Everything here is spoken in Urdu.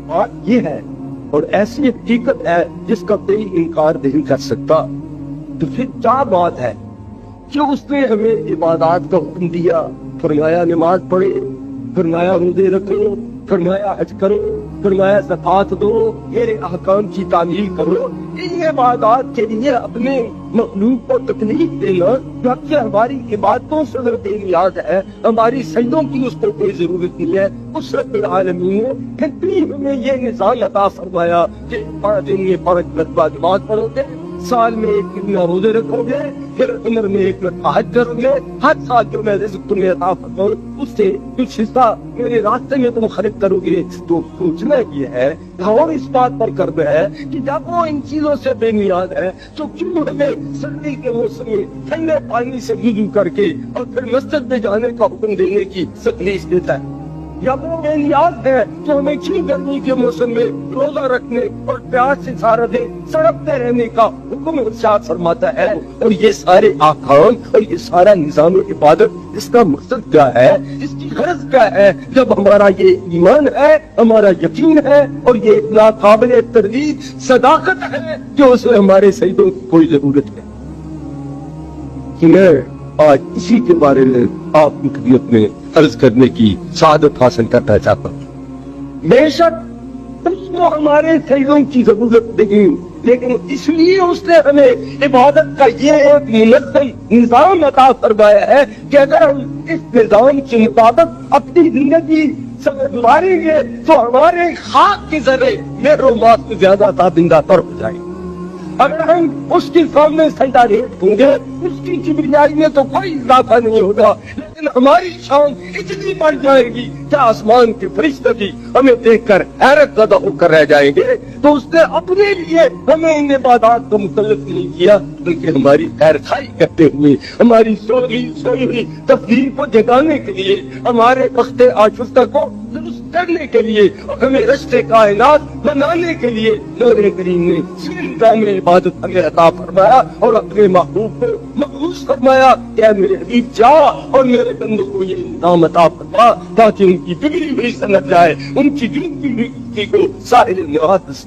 بات یہ ہے اور ایسی حقیقت ہے جس کا کوئی انکار نہیں کر سکتا، تو پھر کیا بات ہے کہ اس نے ہمیں عبادات کا حکم دیا، فرمایا نماز پڑھے، فرمایا روزے رکھو، فرمایا حج کرو، فرمایا زکات دو، میرے احکام کی تعمیل کرو۔ ان عبادات کے لیے اپنے مخلوق کو تکلیف دینا جبکہ ہماری عبادتوں سے اگر بے نیاز ہے، ہماری سجدوں کی اس کو کوئی ضرورت نہیں ہے، اس رب العالمین نے پھر بھی ہمیں یہ نظام عطا فرمایا کہ 5 دن میں 5 مرتبہ نماز پڑھو گے، سال میں 1 مہینہ روزے رکھو گے، پھر عمر میں 1 مرتبہ حج کرو گے، ہر سال جو میں رزق تمہیں عطا فرماؤں اس سے کچھ حصہ میرے راستے میں تم خرچ کرو گے۔ تو سوچنا یہ ہے اور اس بات پر کرنا ہے کہ جب وہ ان چیزوں سے بے نیاز ہے تو کیوں ہمیں سردی کے موسم میں ٹھنڈے پانی سے وضو کر کے اور پھر مسجد میں جانے کا حکم دینے کی تکلیف دیتا ہے؟ جب وہ بے نیاز ہے تو ہمیں کیوں گرمی کے موسم میں روزہ رکھنے اور پیاس سے سارا دن سڑکتے رہنے کا حکم ارشاد فرماتا ہے؟ اور یہ سارے احکام اور یہ سارا نظام عبادت اس کا مقصد کیا ہے، اس کی غرض کیا ہے؟ جب ہمارا یہ ایمان ہے، ہمارا یقین ہے اور یہ اتنا قابل تردید صداقت ہے کہ اسے ہمارے سجدوں کی کوئی ضرورت ہے۔ میں آج اسی کے بارے میں آپ کی خدمت میں عرض کرنے کی سعادت حاصل کرنا چاہتا ہوں۔ بے شک اس کو ہمارے سجدوں کی ضرورت نہیں، لیکن اس لیے اس نے ہمیں عبادت کا یہ ایک منظم نظام عطا فرمایا ہے کہ اگر ہم اس نظام کے مطابق اپنی زندگی گزاریں گے تو ہمارے خاک کے ذرے میرے ماس سے زیادہ تابندہ تر ہو جائیں گے۔ اگر ہم اس کے سامنے سجدہ ریٹ ہوں گے، اس کی کبریائی میں تو کوئی اضافہ نہیں ہوگا، لیکن ہماری شان اتنی بڑھ جائے گی کہ آسمان کے فرشتے بھی ہمیں دیکھ کر حیرت زدہ ہو کر رہ جائیں گے۔ تو اس نے اپنے لیے ہمیں ان عبادات کو مکلف نہیں کیا، بلکہ ہماری خیر خواہی کرتے ہوئے، ہماری سوئی ہوئی تفریح کو جگانے کے لیے، ہمارے وقت آشفتہ کو درست کرنے کے لیے اور ہمیں رشتے کائنات بنانے کے لیے نور کریم نے نظام عبادت ہمیں عطا فرمایا اور اپنے محبوب کو مبعوث فرمایا کہ اے میرے حبیب جا اور میرے بندوں کو یہ نظام عطا فرما تاکہ ان کی بگڑی ہوئی سنت جائے، ان کی جنتی ہوئی کو سارے نواز